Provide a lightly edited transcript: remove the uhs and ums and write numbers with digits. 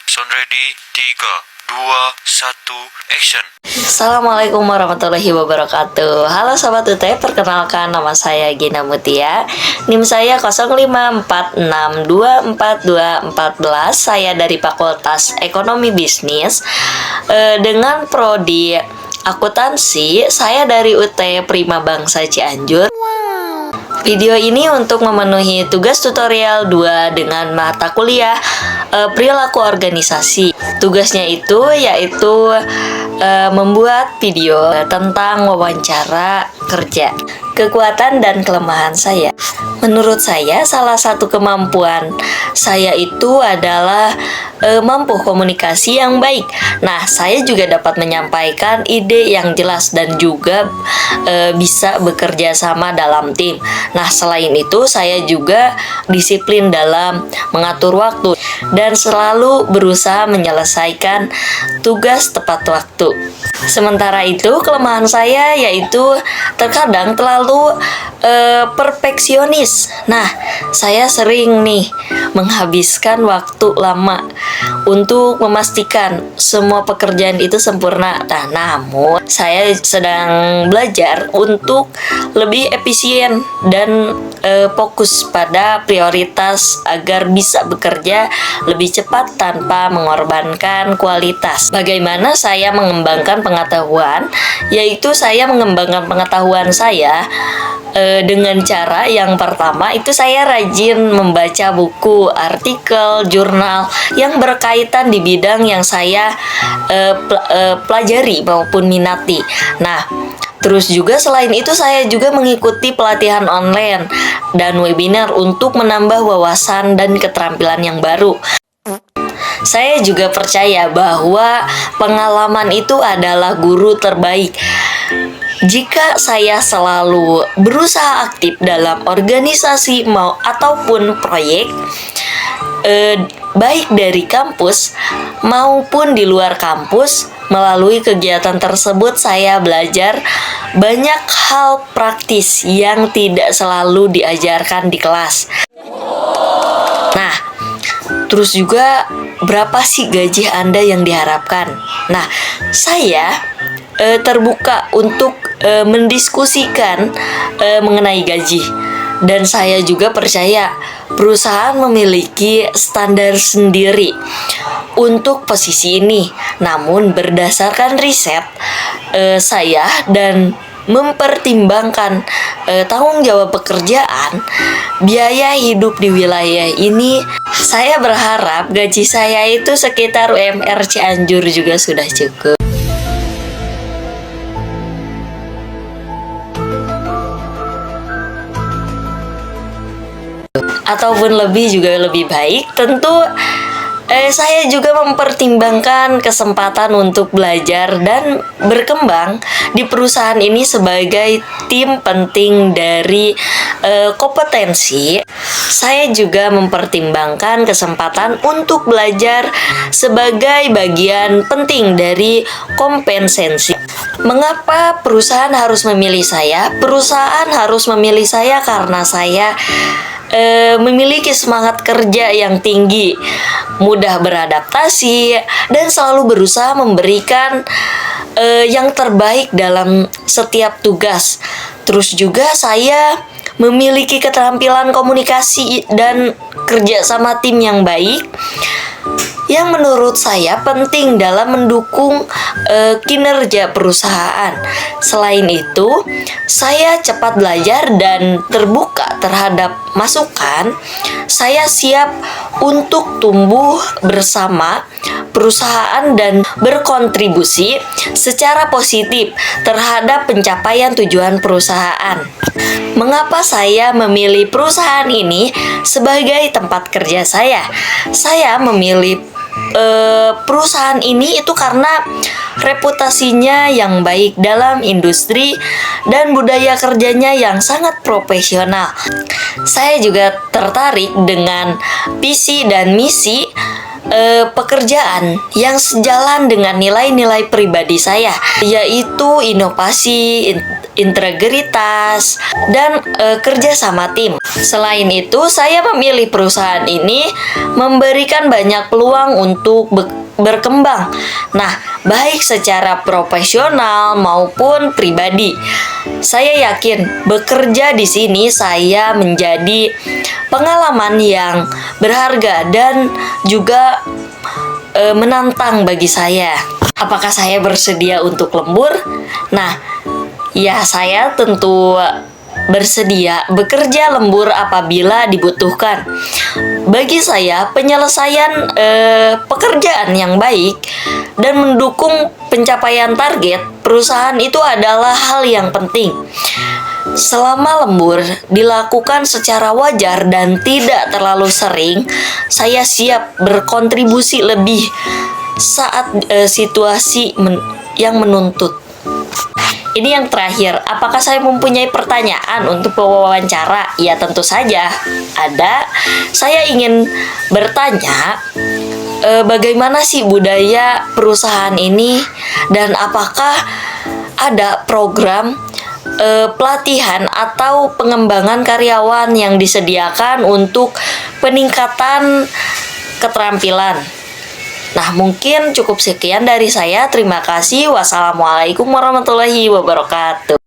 Sound ready, 3, 2, 1, action. Assalamualaikum warahmatullahi wabarakatuh. Halo Sobat UT, perkenalkan nama saya Gina Mutia. NIM saya 0546242214. Saya dari Fakultas Ekonomi Bisnis dengan prodi akuntansi. Saya dari UT Prima Bangsa Cianjur. Video ini untuk memenuhi tugas tutorial 2 dengan mata kuliah perilaku organisasi. Tugasnya itu yaitu membuat video tentang wawancara kerja. Kekuatan dan kelemahan saya. Menurut saya, salah satu kemampuan saya itu adalah mampu komunikasi yang baik. Nah, saya juga dapat menyampaikan ide yang jelas dan juga bisa bekerja sama dalam tim. Nah, selain itu saya juga disiplin dalam mengatur waktu dan selalu berusaha menyelesaikan tugas tepat waktu. Sementara itu, kelemahan saya yaitu terkadang terlalu perfeksionis. Nah, saya sering nih menghabiskan waktu lama untuk memastikan semua pekerjaan itu sempurna. Nah, namun saya sedang belajar untuk lebih efisien dan fokus pada prioritas agar bisa bekerja lebih cepat tanpa mengorbankan kualitas. Bagaimana saya mengembangkan pengetahuan? Yaitu saya mengembangkan pengetahuan saya dengan cara yang pertama itu saya rajin membaca buku, artikel, jurnal yang berkaitan di bidang yang saya pelajari maupun minati. Nah, terus juga selain itu saya juga mengikuti pelatihan online dan webinar untuk menambah wawasan dan keterampilan yang baru. Saya juga percaya bahwa pengalaman itu adalah guru terbaik. Jika saya selalu berusaha aktif dalam organisasi ataupun proyek, baik dari kampus maupun di luar kampus, melalui kegiatan tersebut saya belajar banyak hal praktis yang tidak selalu diajarkan di kelas. Nah, terus juga berapa sih gaji Anda yang diharapkan? Nah, saya terbuka untuk mendiskusikan mengenai gaji. Dan saya juga percaya perusahaan memiliki standar sendiri untuk posisi ini. Namun berdasarkan riset saya dan mempertimbangkan tanggung jawab pekerjaan, biaya hidup di wilayah ini, saya berharap gaji saya itu sekitar UMR Cianjur juga sudah cukup. Ataupun lebih juga lebih baik. Tentu saya juga mempertimbangkan kesempatan untuk belajar dan berkembang di perusahaan ini sebagai tim penting dari kompetensi. Saya juga mempertimbangkan kesempatan untuk belajar sebagai bagian penting dari kompetensi. Mengapa perusahaan harus memilih saya? Perusahaan harus memilih saya karena saya memiliki semangat kerja yang tinggi, mudah beradaptasi, dan selalu berusaha memberikan yang terbaik dalam setiap tugas. Terus juga saya memiliki keterampilan komunikasi dan kerja sama tim yang baik, yang menurut saya penting dalam mendukung kinerja perusahaan. Selain itu, saya cepat belajar dan terbuka terhadap masukan. Saya siap untuk tumbuh bersama perusahaan dan berkontribusi secara positif terhadap pencapaian tujuan perusahaan. Mengapa saya memilih perusahaan ini sebagai tempat kerja saya? Saya memilih perusahaan ini itu karena reputasinya yang baik dalam industri dan budaya kerjanya yang sangat profesional. Saya juga tertarik dengan visi dan misi pekerjaan yang sejalan dengan nilai-nilai pribadi saya, yaitu inovasi, integritas, dan kerja sama tim. Selain itu, saya memilih perusahaan ini memberikan banyak peluang untuk berkembang. Nah, baik secara profesional maupun pribadi. Saya yakin bekerja di sini saya menjadi pengalaman yang berharga dan juga menantang bagi saya. Apakah saya bersedia untuk lembur? Nah, ya, saya tentu bersedia bekerja lembur apabila dibutuhkan. Bagi saya, penyelesaian pekerjaan yang baik dan mendukung pencapaian target perusahaan itu adalah hal yang penting. Selama lembur dilakukan secara wajar dan tidak terlalu sering, saya siap berkontribusi lebih saat situasi yang menuntut. Ini yang terakhir, apakah saya mempunyai pertanyaan untuk pewawancara? Ya, tentu saja ada. Saya ingin bertanya, bagaimana sih budaya perusahaan ini, dan apakah ada program pelatihan atau pengembangan karyawan yang disediakan untuk peningkatan keterampilan? Nah, mungkin cukup sekian dari saya. Terima kasih. Wassalamualaikum warahmatullahi wabarakatuh.